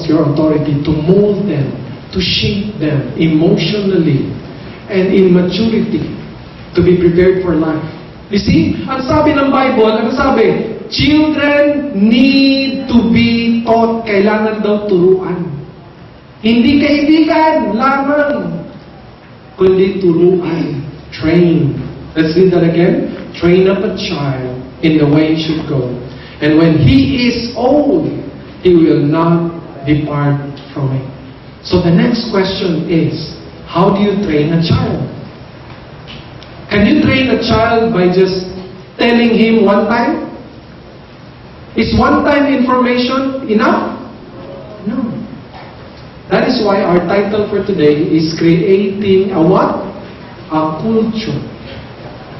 your authority to mold them, to shape them emotionally and in maturity to be prepared for life. You see, ang sabi ng Bible, ano sabi? Children need to be taught. Kailangan daw turuan. Hindi kaibigan lamang, kundi turuan. Train. Let's read that again. Train up a child in the way he should go. And when he is old, he will not depart from it. So the next question is, how do you train a child? Can you train a child by just telling him one time? Is one-time information enough? No. That is why our title for today is creating a what? A culture.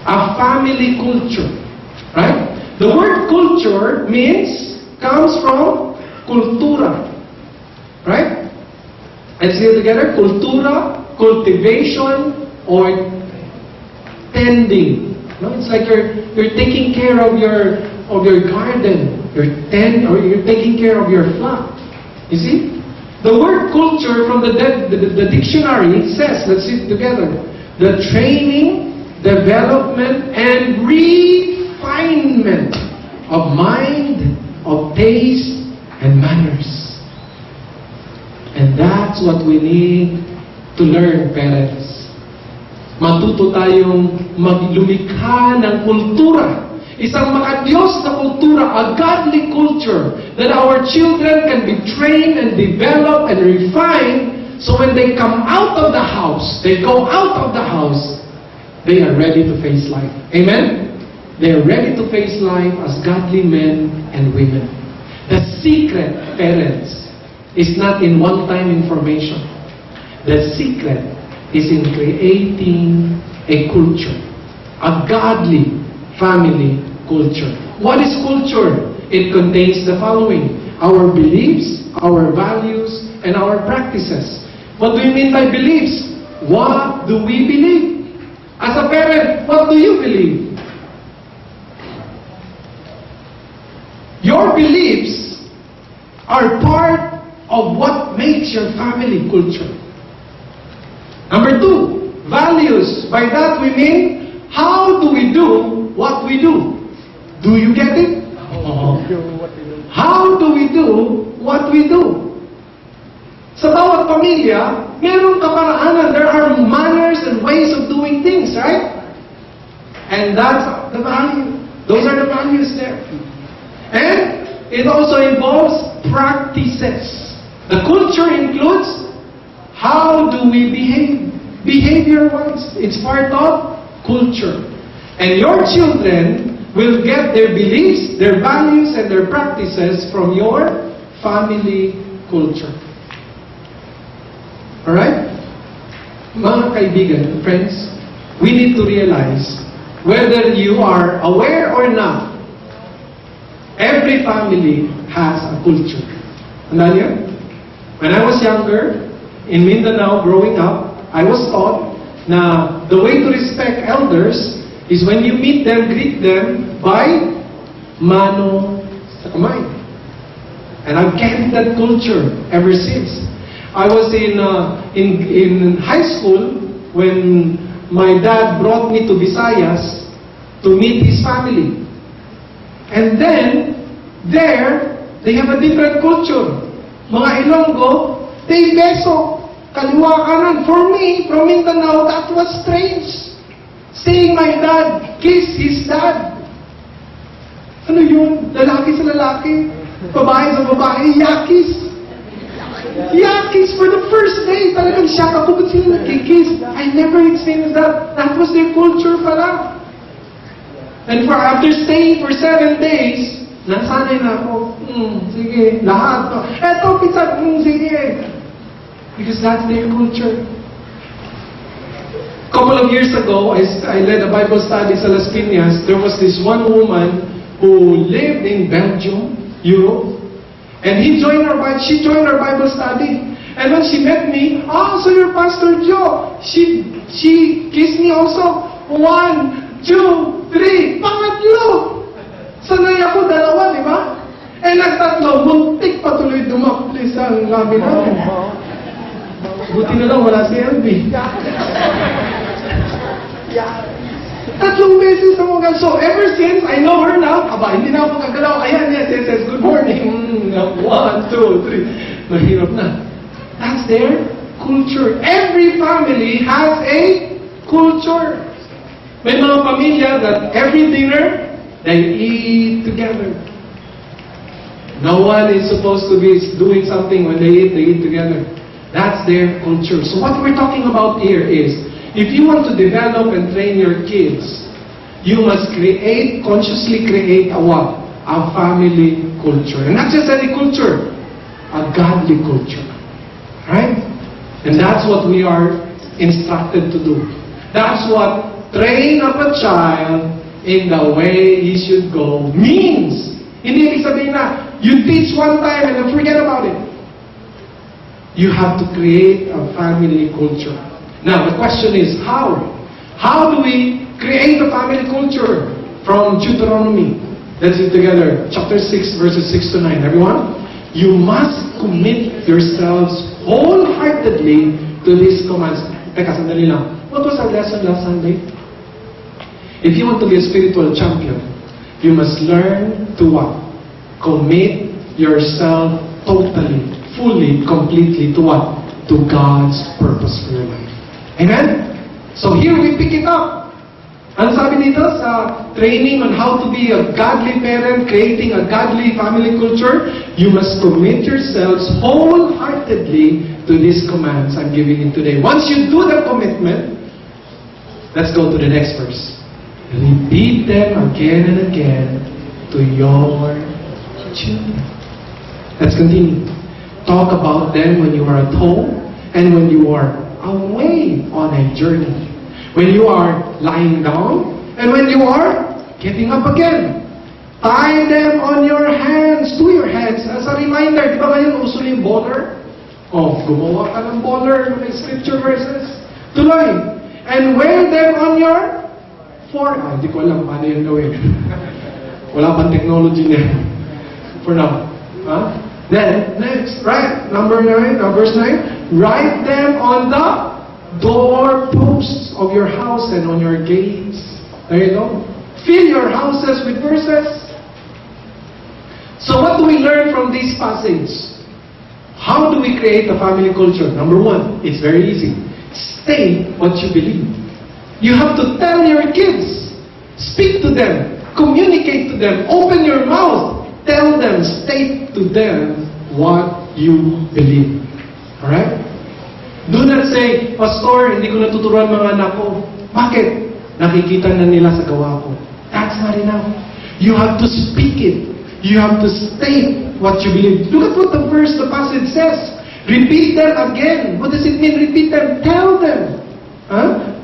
A family culture. Right? The word culture comes from kultura. Right? Let's say it together. Kultura, cultivation, or tending. No, it's like you're taking care of your garden. You're taking care of your flock. You see? The word culture from the dictionary says, let's see it together, the training, development, and refinement of mind, of taste, and manners. And that's what we need to learn, parents. Matuto tayong maglumikha ng kultura. Isang makadiyos na kultura, a godly culture, that our children can be trained and developed and refined, so when they come out of the house, they go out of the house, they are ready to face life. Amen? They are ready to face life as godly men and women. The secret, parents, is not in one-time information. The secret is in creating a culture, a godly family culture. What is culture? It contains the following: our beliefs, our values, and our practices. What do you mean by beliefs? What do we believe? As a parent, what do you believe? Your beliefs are part of what makes your family culture. Number two, values. By that we mean, how do we do what we do? Do you get it? How do we do what we do? Sa bawat pamilya, mayroong kaparaanan. There are manners and ways of doing things, right? And that's the value. Those are the values there. And it also involves practices. The culture includes how do we behave. Behavior-wise, it's part of culture. And your children will get their beliefs, their values, and their practices from your family culture. Alright? Mga kaibigan, friends, we need to realize, whether you are aware or not, every family has a culture. Tandaan niyo? When I was younger, in Mindanao, growing up, I was taught na the way to respect elders is when you meet them, greet them by mano sa kamay. And I've carried that culture ever since. I was in high school when my dad brought me to Visayas to meet his family. And then, there, they have a different culture. Mga Ilonggo, they beso. Kaliwa kanan. For me, from Mindanao, that was strange. Seeing my dad kiss his dad. Ano yun? Lalaki sa lalaki. Babae sa babae. Yakis. Yakis for the first day. Talagang shock ako. Ba't sila nagkikiss? I never experienced that. That was their culture pala. And after staying for 7 days, nasanay na ako. Sige, lahat to. Eto, pizza. Sige. Because that's their culture. A couple of years ago, I led a Bible study sa Las Piñas. There was this one woman who lived in Belgium, Europe, and she joined our Bible study. And when she met me, so you're Pastor Joe. She kissed me also. 1, 2, 3, pangatlo! Sanay ako, 2, di ba? Eh, nagtatlo, muntik patuloy dumakli sa lamin namin. Buti na lang, wala si LB. Tatlong beses na mga. So, ever since I know her now, hindi na ako magagalaw. Ayan, yes, good morning. 1, 2, 3. Mahirap na. That's their culture. Every family has a culture. May mga pamilya that every dinner, they eat together. No one is supposed to be doing something when they eat together. That's their culture. So what we're talking about here is, if you want to develop and train your kids, you must consciously create a what? A family culture. And not just any culture, a godly culture. Right? And that's what we are instructed to do. That's what train up a child in the way he should go means. Hindi ibig sabihin na, you teach one time and then forget about it. You have to create a family culture. Now, the question is, how? How do we create a family culture? From Deuteronomy. Let's read together. Chapter 6, verses 6 to 9. Everyone? You must commit yourselves wholeheartedly to these commands. Teka, sandali lang. What was our lesson last Sunday? If you want to be a spiritual champion, you must learn to what? Commit yourself totally, fully, completely to what? To God's purpose for your life. Amen? So here we pick it up. Ano sabi dito sa training on how to be a godly parent, creating a godly family culture? You must commit yourselves wholeheartedly to these commands I'm giving you today. Once you do the commitment, let's go to the next verse. Repeat them again and again to your children. Let's continue. Talk about them when you are at home and when you are away on a journey. When you are lying down and when you are getting up again. Tie them on your hands, to your hands, as a reminder. Di ba ngayon uso yung baller? Gumawa ka ng baller, may scripture verses. Tuloy. And wear them on your forehead. Hindi ko alam paano yun gawin. Wala pang technology niya. For now. Then, next, right? Verse 9. Write them on the doorposts of your house and on your gates. There you go. Fill your houses with verses. So what do we learn from these passages? How do we create a family culture? Number 1, it's very easy. Say what you believe. You have to tell your kids. Speak to them. Communicate to them. Open your mouth. Tell them, state to them what you believe. Alright? Do not say, Pastor, hindi ko natuturuan mga anak ko. Bakit? Nakikita na nila sa gawa ko. That's not enough. You have to speak it. You have to state what you believe. Look at what the passage says. Repeat them again. What does it mean? Repeat them. Tell them.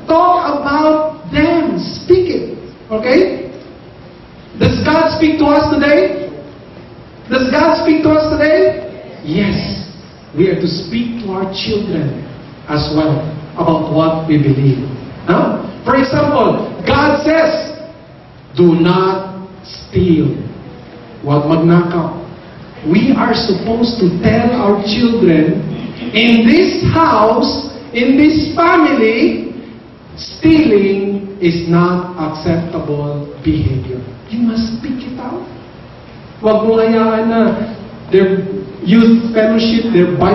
Talk about them. Speak it. Okay? Does God speak to us today? Does God speak to us today? Yes. We are to speak to our children as well about what we believe. For example, God says, do not steal. Huwag magnakaw. We are supposed to tell our children, in this house, in this family, stealing is not acceptable behavior. You must speak it out. Huwag mo hayaan na their youth fellowship, their Bible